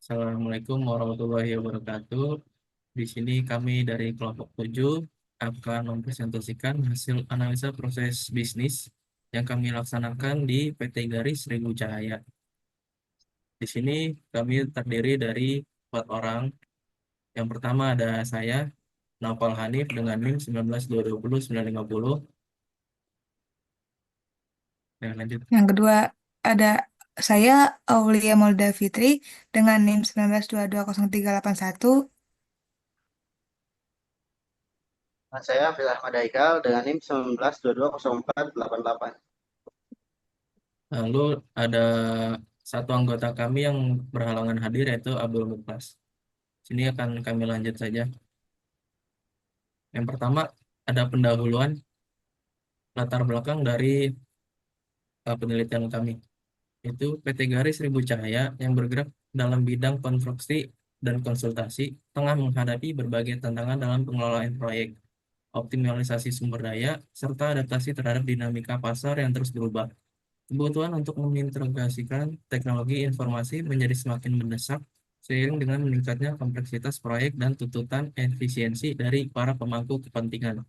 Assalamualaikum warahmatullahi wabarakatuh. Di sini kami dari kelompok 7 akan mempresentasikan hasil analisa proses bisnis yang kami laksanakan di PT Garis Seribu Cahaya. Di sini kami terdiri dari 4 orang. Yang pertama ada saya, Naufal Hanif dengan NIM 19200950. Yang lanjut. Yang kedua ada saya Aulia Molda Fitri dengan NIM 19220381. Saya Fil Ahmad Haikal dengan NIM 19220488. Lalu ada satu anggota kami yang berhalangan hadir yaitu Abdul Muklas. Sini akan kami lanjut saja. Yang pertama ada pendahuluan latar belakang dari penelitian kami. Itu PT Garis Seribu Cahaya yang bergerak dalam bidang konstruksi dan konsultasi tengah menghadapi berbagai tantangan dalam pengelolaan proyek, optimalisasi sumber daya, serta adaptasi terhadap dinamika pasar yang terus berubah. Kebutuhan untuk mengintegrasikan teknologi informasi menjadi semakin mendesak seiring dengan meningkatnya kompleksitas proyek dan tuntutan efisiensi dari para pemangku kepentingan.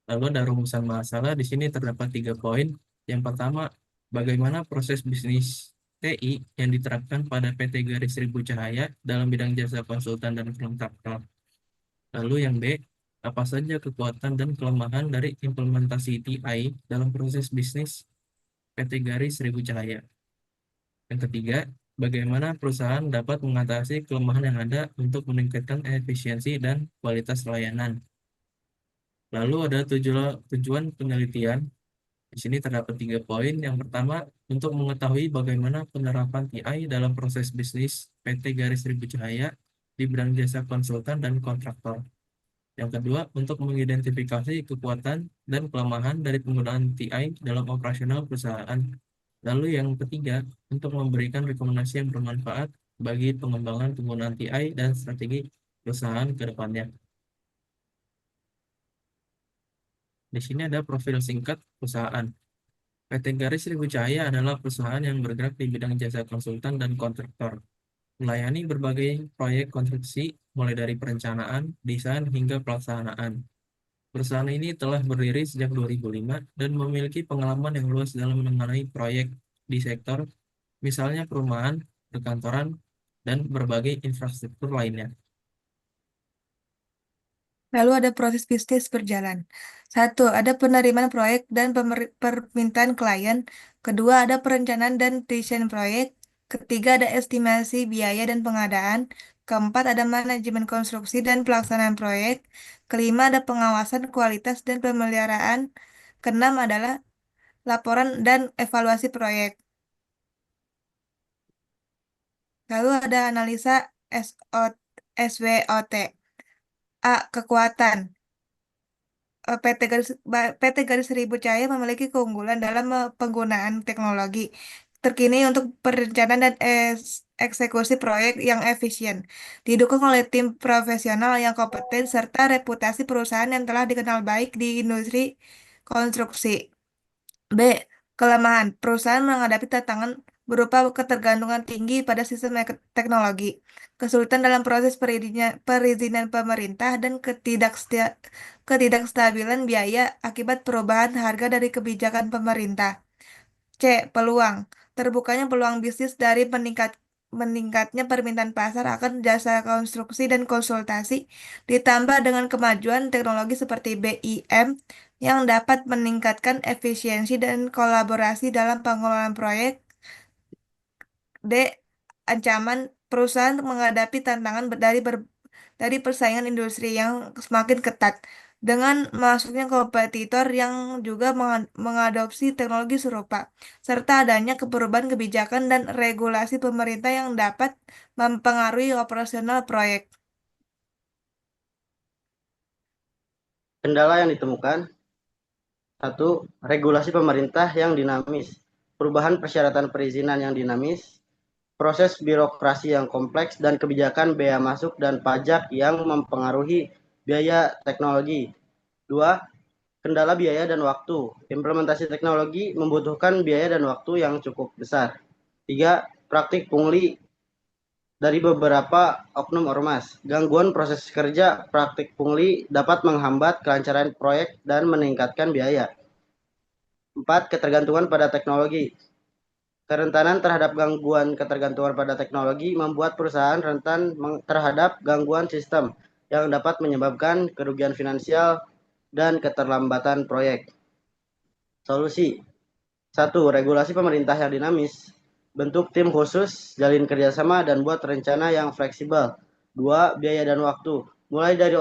Lalu ada rumusan masalah di sini terdapat 3 poin. Yang pertama, bagaimana proses bisnis TI yang diterapkan pada PT Garis Seribu Cahaya dalam bidang jasa konsultan dan kontraktor. Lalu yang B, apa saja kekuatan dan kelemahan dari implementasi TI dalam proses bisnis PT Garis Seribu Cahaya. Yang ketiga, bagaimana perusahaan dapat mengatasi kelemahan yang ada untuk meningkatkan efisiensi dan kualitas layanan. Lalu ada tujuan penelitian. Di sini terdapat 3 poin. Yang pertama, untuk mengetahui bagaimana penerapan TI dalam proses bisnis PT Garis Seribu Cahaya di bidang jasa konsultan dan kontraktor. Yang kedua, untuk mengidentifikasi kekuatan dan kelemahan dari penggunaan TI dalam operasional perusahaan. Lalu yang ketiga, untuk memberikan rekomendasi yang bermanfaat bagi pengembangan penggunaan TI dan strategi perusahaan ke depannya. Di sini ada profil singkat perusahaan. PT Garis Seribu Cahaya adalah perusahaan yang bergerak di bidang jasa konsultan dan kontraktor, melayani berbagai proyek konstruksi mulai dari perencanaan, desain, hingga pelaksanaan. Perusahaan ini telah berdiri sejak 2005 dan memiliki pengalaman yang luas dalam mengenai proyek di sektor, misalnya perumahan, perkantoran, dan berbagai infrastruktur lainnya. Lalu ada proses bisnis berjalan. Satu, ada penerimaan proyek dan permintaan klien. Kedua, ada perencanaan dan desain proyek. Ketiga, ada estimasi biaya dan pengadaan. Keempat, ada manajemen konstruksi dan pelaksanaan proyek. Kelima, ada pengawasan kualitas dan pemeliharaan. Keenam adalah laporan dan evaluasi proyek. Lalu ada analisa SWOT. A. Kekuatan. PT Garis Seribu Cahaya memiliki keunggulan dalam penggunaan teknologi terkini untuk perencanaan dan eksekusi proyek yang efisien, didukung oleh tim profesional yang kompeten serta reputasi perusahaan yang telah dikenal baik di industri konstruksi. B. Kelemahan. Perusahaan menghadapi tantangan berupa ketergantungan tinggi pada sistem teknologi, kesulitan dalam proses perizinan pemerintah, dan ketidakstabilan biaya akibat perubahan harga dari kebijakan pemerintah. C. Peluang. Terbukanya peluang bisnis dari meningkatnya permintaan pasar akan jasa konstruksi dan konsultasi, ditambah dengan kemajuan teknologi seperti BIM yang dapat meningkatkan efisiensi dan kolaborasi dalam pengelolaan proyek. D. Ancaman perusahaan menghadapi tantangan dari persaingan industri yang semakin ketat dengan masuknya kompetitor yang juga mengadopsi teknologi serupa, serta adanya perubahan kebijakan dan regulasi pemerintah yang dapat mempengaruhi operasional proyek. Kendala yang ditemukan, satu, regulasi pemerintah yang dinamis, perubahan persyaratan perizinan yang dinamis, proses birokrasi yang kompleks, dan kebijakan bea masuk dan pajak yang mempengaruhi biaya teknologi. Dua, Kendala biaya dan waktu. Implementasi teknologi membutuhkan biaya dan waktu yang cukup besar. 3. Praktik pungli dari beberapa oknum ormas. Gangguan proses kerja praktik pungli dapat menghambat kelancaran proyek dan meningkatkan biaya. 4. Ketergantungan pada teknologi. Kerentanan terhadap gangguan ketergantungan pada teknologi membuat perusahaan rentan terhadap gangguan sistem yang dapat menyebabkan kerugian finansial dan keterlambatan proyek. Solusi. 1. Regulasi pemerintah yang dinamis. Bentuk tim khusus, jalin kerjasama, dan buat rencana yang fleksibel. 2. Biaya dan waktu. Mulai dari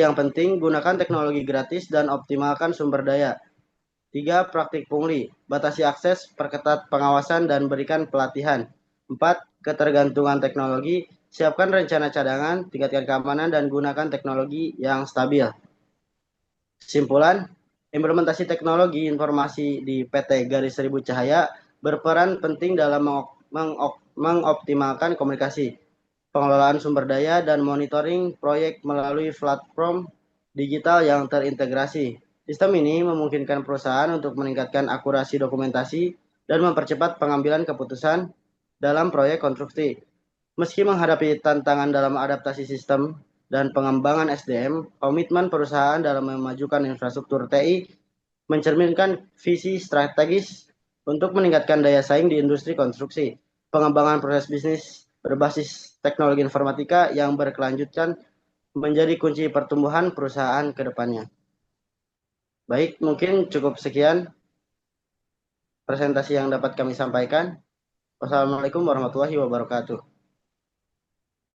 yang penting, gunakan teknologi gratis dan optimalkan sumber daya. 3. Praktik pungli. Batasi akses, perketat pengawasan, dan berikan pelatihan. 4. Ketergantungan teknologi. Siapkan rencana cadangan, tingkatkan keamanan, dan gunakan teknologi yang stabil. Kesimpulan, implementasi teknologi informasi di PT Garis Seribu Cahaya berperan penting dalam mengoptimalkan komunikasi, pengelolaan sumber daya, dan monitoring proyek melalui platform digital yang terintegrasi. Sistem ini memungkinkan perusahaan untuk meningkatkan akurasi dokumentasi dan mempercepat pengambilan keputusan dalam proyek konstruksi. Meski menghadapi tantangan dalam adaptasi sistem dan pengembangan SDM, komitmen perusahaan dalam memajukan infrastruktur TI mencerminkan visi strategis untuk meningkatkan daya saing di industri konstruksi, pengembangan proses bisnis berbasis teknologi informatika yang berkelanjutan menjadi kunci pertumbuhan perusahaan ke depannya. Baik, mungkin cukup sekian presentasi yang dapat kami sampaikan. Wassalamualaikum warahmatullahi wabarakatuh.